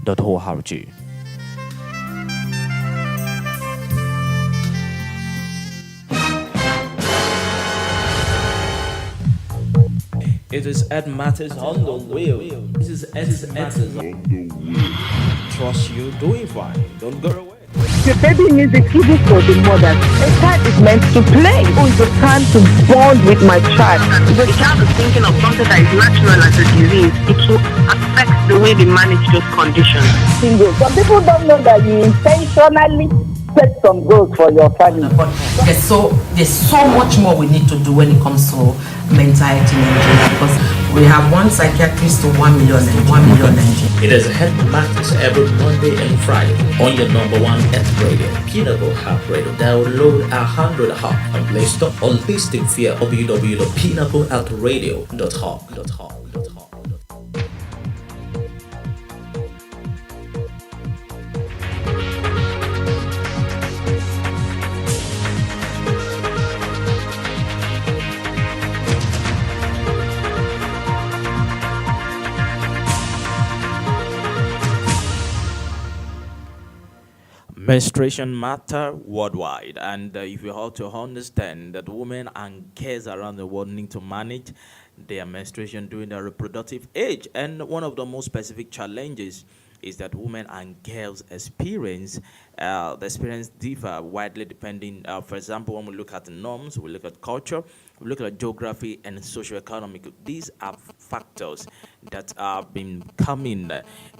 toFola.org. It is Ed Matters on the wheel. This is Ed Matters on the wheel. Trust you doing fine. Don't go away. The baby needs a kidney for the mother. A child is meant to play. Oh, it's a time to bond with my child. If the child is thinking of something that is natural as a disease, it will affect the way they manage those conditions. Single. Some people don't know that you intentionally set some goals for your family. But there's so much more we need to do when it comes to mental health in Nigeria, because we have one psychiatrist to 1 million and 1 million Nigerians. It is Health Matters every Monday and Friday on your number one health radio, Pinnacle Health Radio. Download 100 app on Play Store or listing via www.pinnaclehealthradio.org. Menstruation matter worldwide, and if you have to understand that women and girls around the world need to manage their menstruation during their reproductive age, and one of the most specific challenges is that women and girls experience the experience differ widely depending. For example, when we look at the norms, we look at culture, we look at geography and socioeconomic. These are factors that have been coming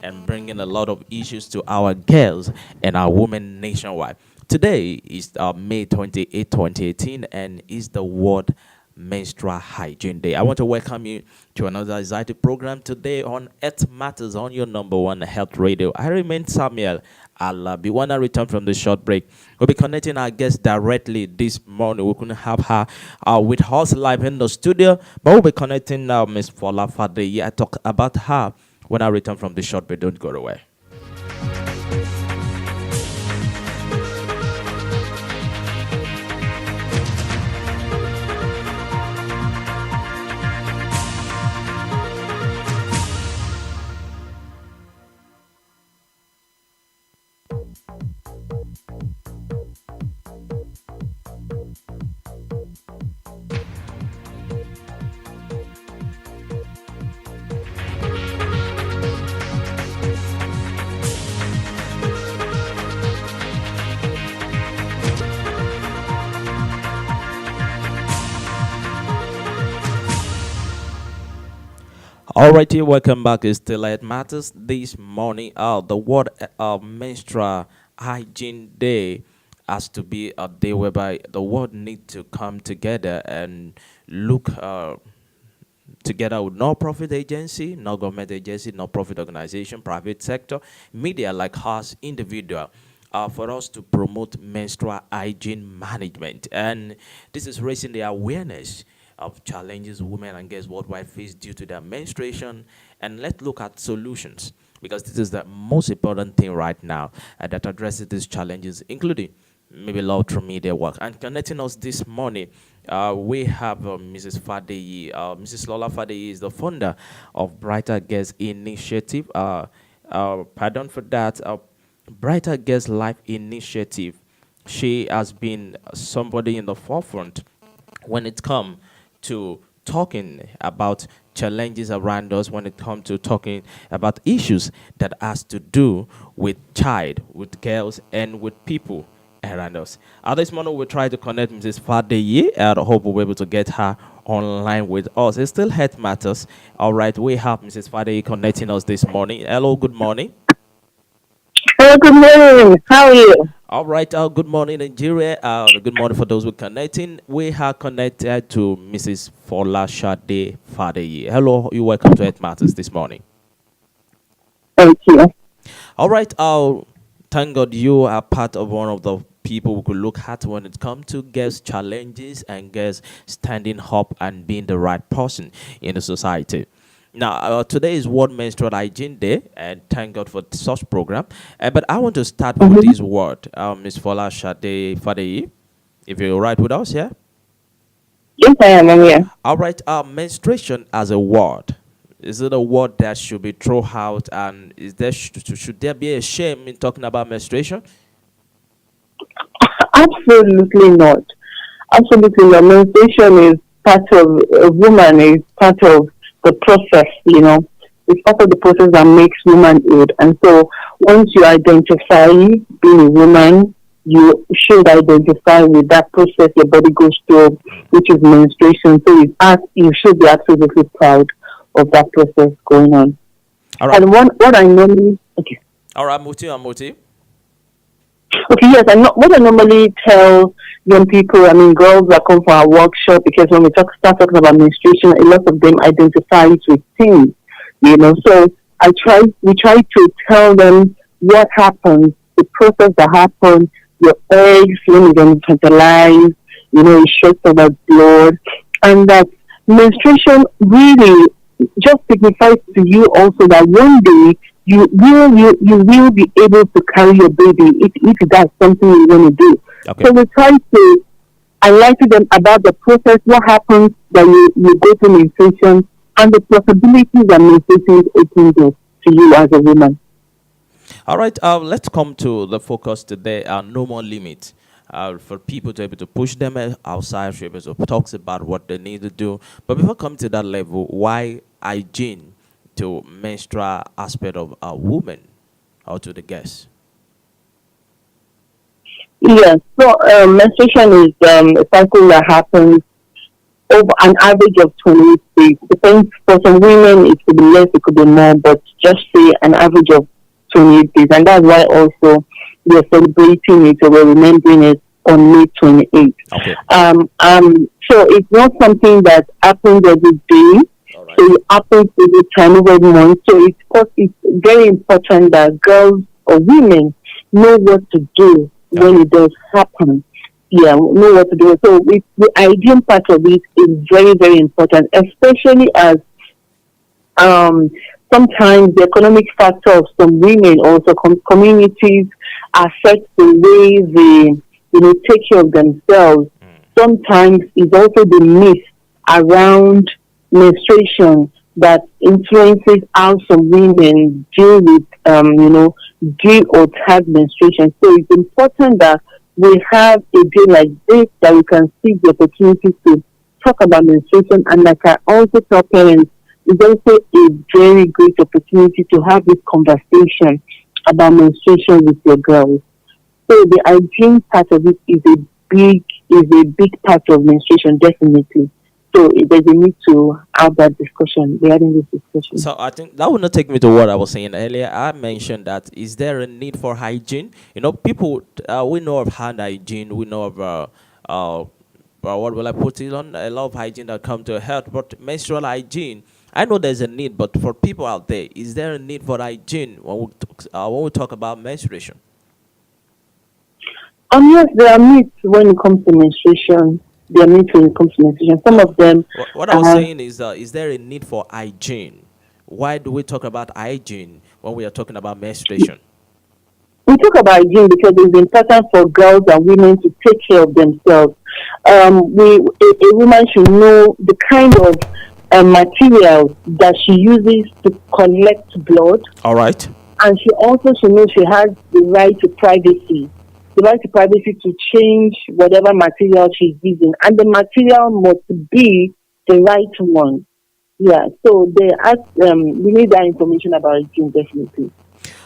and bringing a lot of issues to our girls and our women nationwide. Today is May 28, 2018, and is the World Menstrual Hygiene Day. I want to welcome you to another anxiety program today on Health Matters on your number one health radio. I remain Samuel Alabi. When I return from the short break, we'll be connecting our guest directly this morning. We couldn't have her with us live in the studio, but we'll be connecting now Miss Fola Fadeyi. I talk about her when I return from the short break. Don't go away. Alrighty, welcome back. It's still It Matters this morning. The World Menstrual Hygiene Day has to be a day whereby the world need to come together and look together with no-profit agency, no government agency, no-profit organization, private sector, media like us, individual, for us to promote menstrual hygiene management. And this is raising the awareness of challenges women and girls worldwide face due to their menstruation. And let's look at solutions, because this is the most important thing right now that addresses these challenges, including maybe love through media work. And connecting us this morning, we have Mrs. Fadeyi. Mrs. Lola Fadeyi is the founder of Brighter Girls Initiative. Pardon for that. Brighter Girls Life Initiative. She has been somebody in the forefront when it comes to talking about challenges around us, when it comes to talking about issues that has to do with child, with girls, and with people around us. This morning we'll try to connect Mrs. Fadeyi, and I hope we'll be able to get her online with us. It still Health Matters. All right, we have Mrs. Fadeyi connecting us this morning. Hello, good morning. Hello, good morning. How are you? All right, good morning, Nigeria. Good morning for those who are connecting. We are connected to Mrs. Fola Shade Fadeyi. Hello, you welcome to Health Matters this morning. Thank you. All right, thank God you are part of one of the people we could look at when it comes to girls' challenges and girls standing up and being the right person in the society. Now, today is World Menstrual Hygiene Day, and thank God for such program. But I want to start with this word, Ms. Fola Shade Fadeyi, if you're right with us, yeah? Yes, I am. I'm here. All right, menstruation as a word. Is it a word that should be thrown out? And is there should there be a shame in talking about menstruation? Absolutely not. Absolutely not. Menstruation is part of a woman, is part of the process, It's part of the process that makes womanhood. And so once you identify being a woman, you should identify with that process your body goes through, which is menstruation. So you should be absolutely proud of that process going on. All right. And what I normally okay. All right, Muti and Muti. Okay, yes, what I normally tell young people, I mean, girls that come for our workshop, because when we start talking about menstruation, a lot of them identify with things, So we try to tell them what happens, the process that happens, your eggs, when you get fertilized, it sheds over blood, and that menstruation really just signifies to you also that one day you will be able to carry your baby if that's something you want to do. Okay. So we try to enlighten them about the process, what happens that you go through menstruation, and the possibilities that menstruation opens up to you as a woman. All right, let's come to the focus today. No more limit. For people to be able to push them outside, to be able to talk about what they need to do. But before coming to that level, why hygiene to menstrual aspect of a woman or to the guests? Yes, so menstruation is a cycle that happens over an average of 28 days. Depends, for some women it could be less, it could be more, but just say an average of 28 days. And that's why also we are celebrating it, or we're remembering it on May 28th. Okay. So it's not something that happens every day. Right. So it happens every time, every month. So it's very important that girls or women know what to do when it does happen. Yeah, know what to do. So the hygiene part of it is very, very important, especially as sometimes the economic factor of some women, also communities, affect the way they take care of themselves. Sometimes it's also the myth around menstruation that influences how some women deal with deal or tag menstruation. So it's important that we have a day like this that we can see the opportunity to talk about menstruation. And like I also tell parents, it's also a very great opportunity to have this conversation about menstruation with your girls. So the hygiene part of it is a big part of menstruation, definitely. So there's a need to have that discussion. We're having this discussion. So I think that would not take me to what I was saying earlier. I mentioned that is there a need for hygiene? People we know of hand hygiene, we know of what will I put it on? A lot of hygiene that come to health, but menstrual hygiene, I know there's a need, but for people out there, is there a need for hygiene when we talk about menstruation? Yes, there are myths when it comes to menstruation. There are myths when it comes to menstruation. Some of them. What I was saying is there a need for hygiene? Why do we talk about hygiene when we are talking about menstruation? We talk about hygiene because it's important for girls and women to take care of themselves. A woman should know the kind of material that she uses to collect blood. All right. And she also should know she has the right to privacy. The right to privacy to change whatever material she's using. And the material must be the right one. Yeah, so we need that information about hygiene, definitely.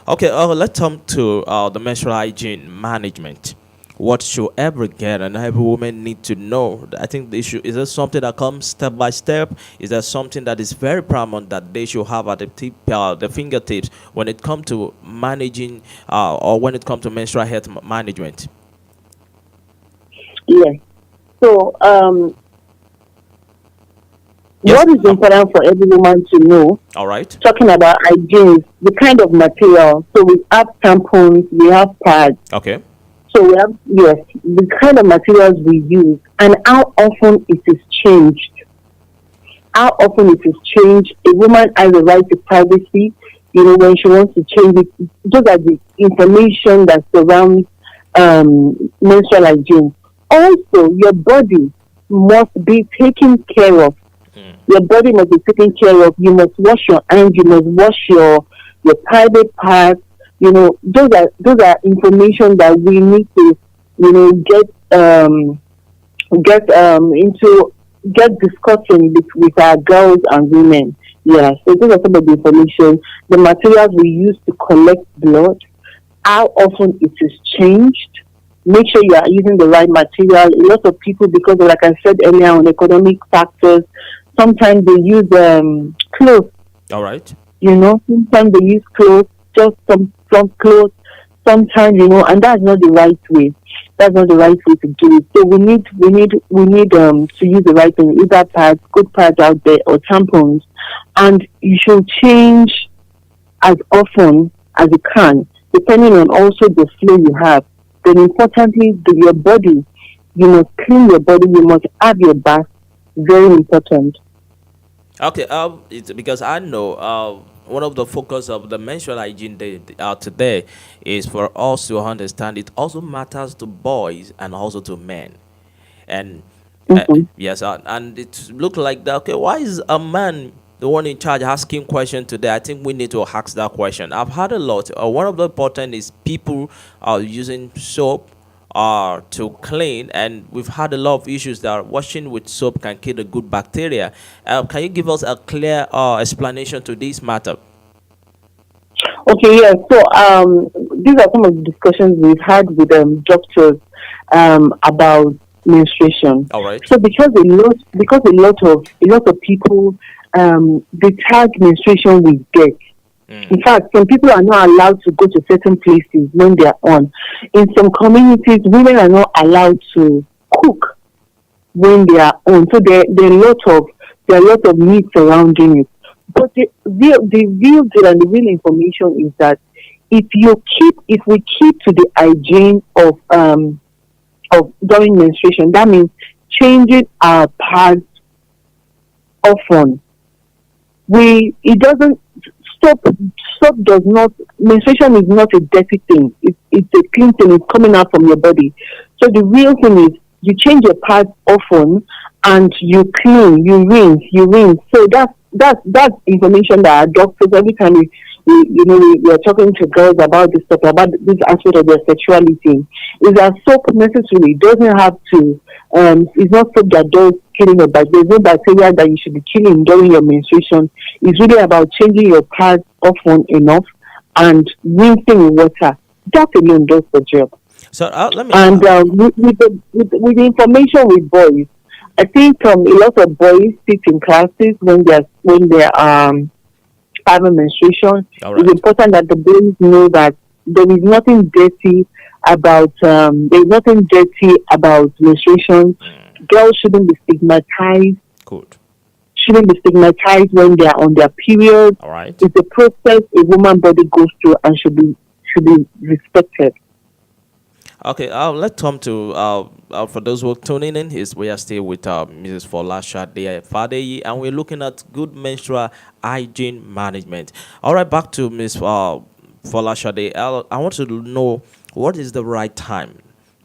Okay, let's come to the menstrual hygiene management. What should every girl and every woman need to know? I think the issue is there something that comes step by step? Is there something that is very paramount that they should have at the fingertips when it comes to managing or when it comes to menstrual health management? Yes. So, Yes. what is important for every woman to know? All right. Talking about hygiene, the kind of material. So we have tampons, we have pads. Okay. So we have, yes, the kind of materials we use and how often it is changed. How often it is changed. A woman has a right to privacy, when she wants to change it. Those are the information that surrounds menstrual hygiene. Also, your body must be taken care of Your body must be taken care of. You must wash your hands. You must wash your private parts. Those are information that we need to, into get discussing with our girls and women. Yeah, so those are some of the information. The materials we use to collect blood, how often it is changed. Make sure you are using the right material. A lot of people, because like I said earlier, on economic factors, sometimes they use clothes. All right. Sometimes they use clothes, just some clothes. Sometimes, and that's not the right way. That's not the right way to do it. So we need to use the right thing, either pads, good pads out there, or tampons, and you should change as often as you can, depending on also the flow you have. Then importantly, your body, you must clean your body. You must have your bath. Very important. Okay. It's because I know one of the focus of the menstrual hygiene day today is for us to understand it also matters to boys and also to men. And Mhm. yes, and it look like that. Okay, why is a man the one in charge asking question today? I think we need to ask that question. I've had a lot. One of the important is people are using soap to clean, and we've had a lot of issues that washing with soap can kill the good bacteria. Can you give us a clear explanation to this matter? Okay, yeah. So these are some of the discussions we've had with doctors about menstruation. All right. So because a lot of people they tag menstruation with death. In fact, some people are not allowed to go to certain places when they are on. In some communities, women are not allowed to cook when they are on. So there are a lot of myths surrounding it. But the real deal and the real information is that if we keep to the hygiene of during menstruation, that means changing our pads often. It doesn't stop. Stop does not. Menstruation is not a dirty thing. It's a clean thing. It's coming out from your body. So the real thing is you change your pads often, and you clean, you rinse. So that's information that our doctors, every time we are talking to girls about this stuff, about this aspect of their sexuality, is that soap necessarily doesn't have to. It's not soap that does killing of bacteria. There's no bacteria that you should be killing during your menstruation. It's really about changing your pads often enough and rinsing in water. That alone does the job. So let me. And with the information with boys, I think a lot of boys sit in classes when they're having menstruation. All It's right. important that the boys know that there is nothing dirty about menstruation. Girls shouldn't be stigmatized. Good. Shouldn't be stigmatized when they are on their period. All right. It's a process a woman body goes through and should be respected. Okay, let's come to for those who are tuning in. We are still with Mrs. Fola Fadeyi, and we're looking at good menstrual hygiene management. All right, back to Miss Fola Shade. I want to know what is the right time,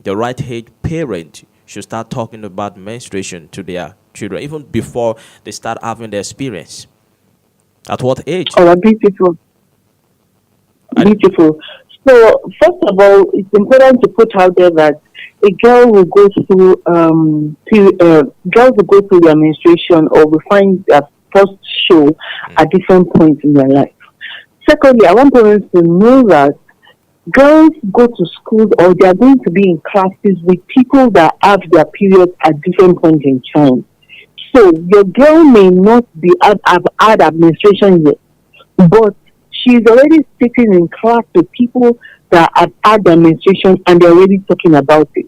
the right age parent should start talking about menstruation to their children, even before they start having the experience. At what age? Oh, beautiful. And Beautiful. So, first of all, it's important to put out there that a girl will go through girls will go through their menstruation or will find their first show at different points in their life. Secondly, I want parents to know that girls go to school or they are going to be in classes with people that have their periods at different points in time. So your girl may not have had administration yet, but she's already sitting in class with people that have had their menstruation and they're already talking about it.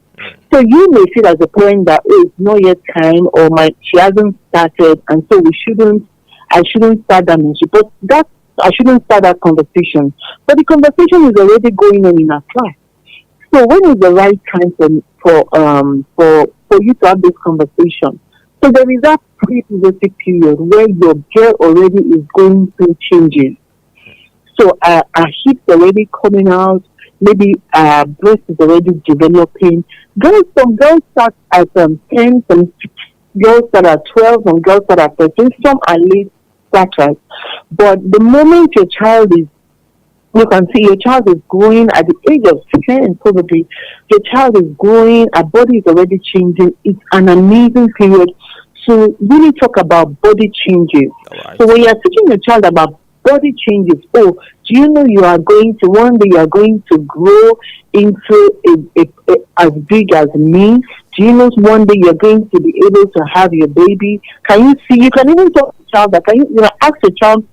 So you may feel as a parent that it's not yet time or she hasn't started and so I shouldn't start that menstruation. But I shouldn't start that conversation. But the conversation is already going on in our class. So when is the right time for you to have this conversation? So there is that pre-puberty period where your girl already is going through changes. So our hips already coming out, maybe our breast is already developing. Some girls start at 10, some girls that are 12, some girls that are 13, some are late starters. But the moment your child is, you can see your child is growing at the age of 10, probably. Your child is growing, our body is already changing. It's an amazing period to really talk about body changes. All right. So when you're teaching your child about body changes, oh, do you know you are going to, one day you are going to grow into as big as me? Do you know one day you're going to be able to have your baby? Can you see? You can even talk to the child that, can you know, ask the child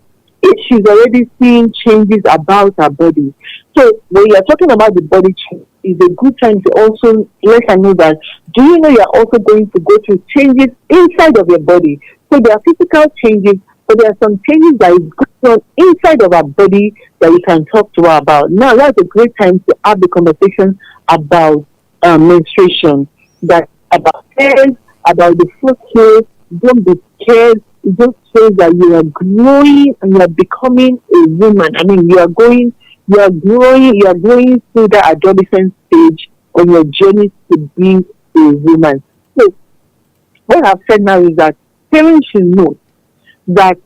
if she's already seeing changes about her body. So when you're talking about the body change, it's a good time to also let her know that, do you know you're also going to go through changes inside of your body? So there are physical changes, but there are some changes that is going on inside of our body that you can talk to her about. Now that's a great time to have the conversation about menstruation, that about hairs, about the first hair. Don't be scared. It just shows that you are growing and you are becoming a woman. I mean, you are growing through the adolescent stage on your journey to be a woman. So what I've said now is that parents should know that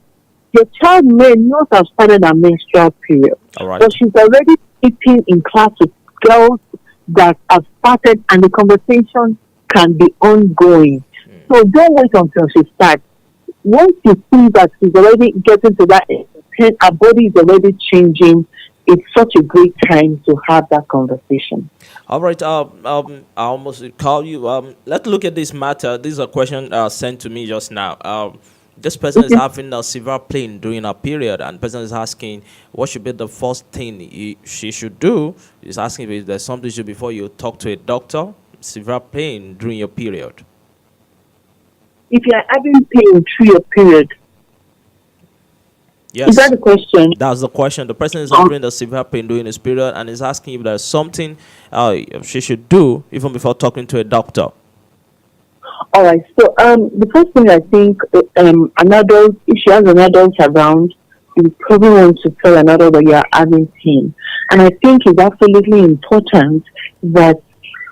your child may not have started a menstrual period, All right. but she's already sitting in class with girls that have started, and the conversation can be ongoing. So don't wait until she starts. Once you see that she's already getting to that age, her body is already changing, it's such a great time to have that conversation. All right. I almost call you. Let's look at this matter. This is a question sent to me just now. This person is having a severe pain during a period, and the person is asking what should be the first thing she should do. He's asking if there's something should before you talk to a doctor. Severe pain during your period. If you are having pain through your period, Yes. is that the question? That's the question. The person is having the severe pain during this period and is asking if there's something she should do even before talking to a doctor. All right. So the first thing I think, an adult, if she has an adult around, you probably want to tell an adult that you are having pain. And I think it's absolutely important that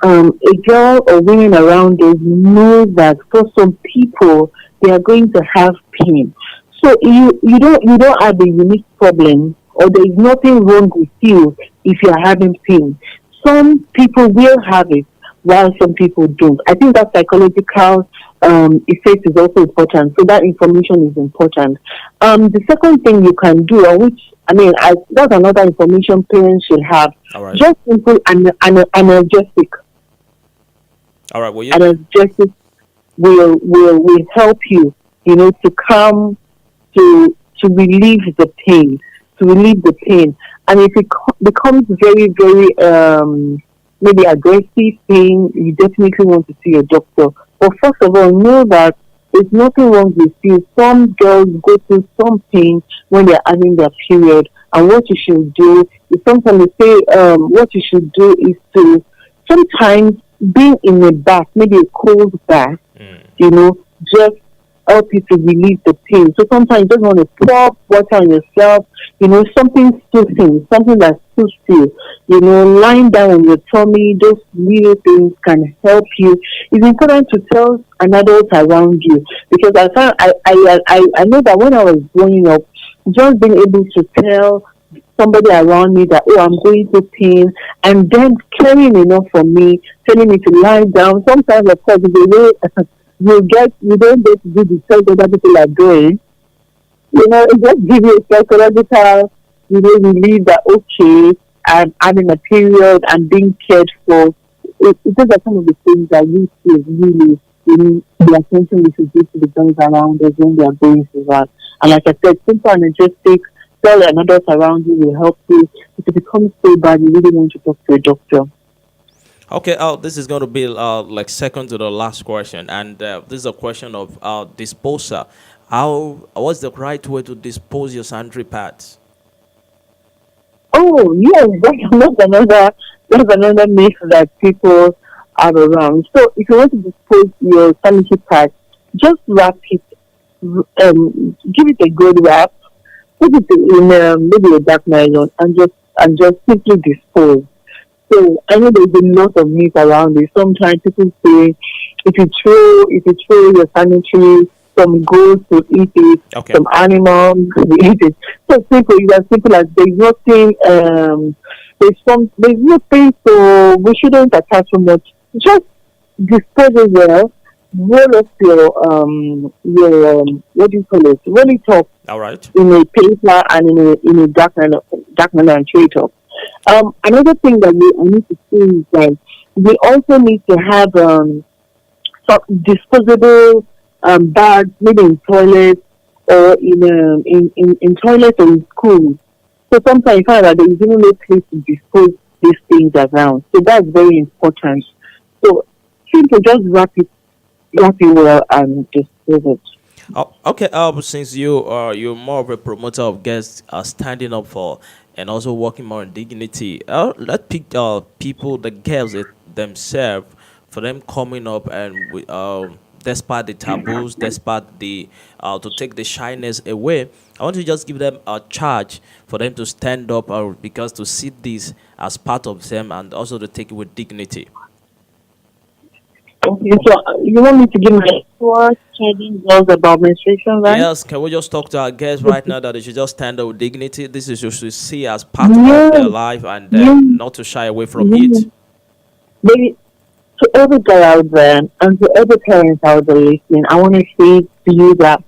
a girl or women around us know that for some people they are going to have pain. So you don't have a unique problem, or there is nothing wrong with you if you are having pain. Some people will have it, while some people don't. I think that psychological effect is also important. So that information is important. The second thing you can do, or which that's another information parents should have. All right. Just simple analgesic. All right. Will you? Analgesic will help you, to calm, to relieve the pain, And if it becomes very, very maybe aggressive pain, you definitely want to see a doctor. But first of all, know that there's nothing wrong with you. Some girls go through some pain when they're having their period, and what you should do is sometimes they say what you should do is to sometimes being in a bath, maybe a cold bath, just help you to relieve the pain. So sometimes you just want to pour water on yourself, something soothing, something that soothes you, lying down on your tummy. Those little things can help you. It's important to tell an adult around you, because I know that when I was growing up, just being able to tell somebody around me that, oh, I'm going through pain, and then caring enough for me, telling me to lie down. Sometimes, of course, you don't get to do the stuff that other people are doing. It just gives you a psychological, relief that, okay, I'm having a period, I'm being cared for. Those are some of the things that we feel really, the attention we should give to the girls around us when they are going through that. And like I said, simple analgesic, tell an adult around you will help you. If it becomes so bad, you really want to talk to a doctor. Okay, this is going to be like second to the last question, and this is a question of disposal. What's the right way to dispose your sanitary pads? Oh yes, that's another myth that people have around. So if you want to dispose your sanitary pad, just wrap it, give it a good wrap, put it in maybe a dark nylon, and just simply dispose. So I know there's a lot of myth around it. Sometimes people say if you throw your sanitary, some goes to eat it, Okay. some animals will eat it. So simple, it's as simple as there's nothing there's nothing, so we shouldn't attach too much. Just dispose it well, roll up your what do you call it? Roll it up All right. in a paper and in a dark manner and tray it up. Another thing that I need to say is that we also need to have some disposable bags, maybe in toilets or in toilets or in schools. So sometimes you find that there is even no place to dispose these things around. So that's very important. So simple, just wrap it well and dispose it. Oh, okay. Since you're more of a promoter of guests standing up for and also working more on dignity, let pick people, the girls themselves, for them coming up and despite the taboos, despite the to take the shyness away. I want to just give them a charge for them to stand up, because to see this as part of them and also to take it with dignity. Okay, so you want me to give my first challenging girls about menstruation, right? Yes, can we just talk to our guests right now that they should just stand up with dignity? This is just to see as part of their Yes, life and yes, not to shy away from yes. it. Baby, to every girl out there and to every parent out there listening, I want to say to you that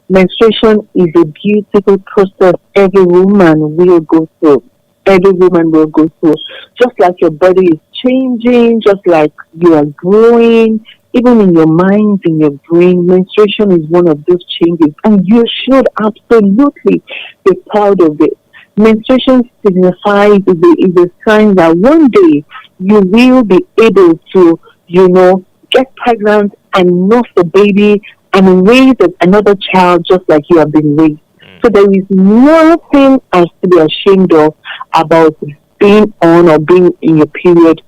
menstruation is a beautiful process every woman will go through. Every woman will go through. Just like your body is changing, just like you are growing, even in your mind, in your brain, menstruation is one of those changes. And you should absolutely be proud of it. Menstruation signifies is a sign that one day you will be able to, get pregnant and nurse the baby and raise another child just like you have been raised. So there is nothing else to be ashamed of about being on or being in your period.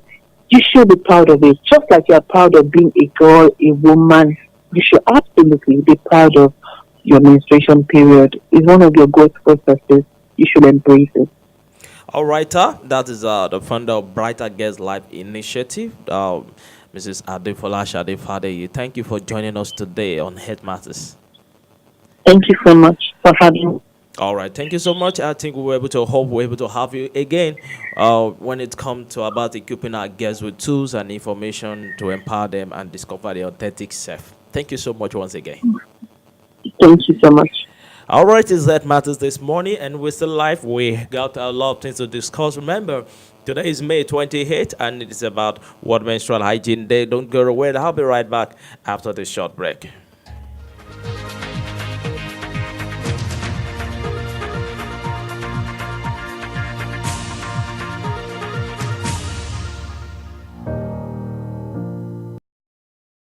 You should be proud of it. Just like you are proud of being a girl, a woman, you should absolutely be proud of your menstruation period. It's one of your growth processes. You should embrace it. All right, that is the founder of Brighter Girls Life Initiative, Mrs. Adefola Fadeyi. Thank you for joining us today on Head Matters. Thank you so much for having me. All right, thank you so much. I think we were able to hope we're able to have you again when it comes to about equipping our guests with tools and information to empower them and discover their authentic self. Thank you so much once again. Thank you so much. All right, is that matters this morning, and we're still live. We got a lot of things to discuss. Remember, today is May 28th, and it is about World Menstrual Hygiene Day. Don't go away. I'll be right back after this short break.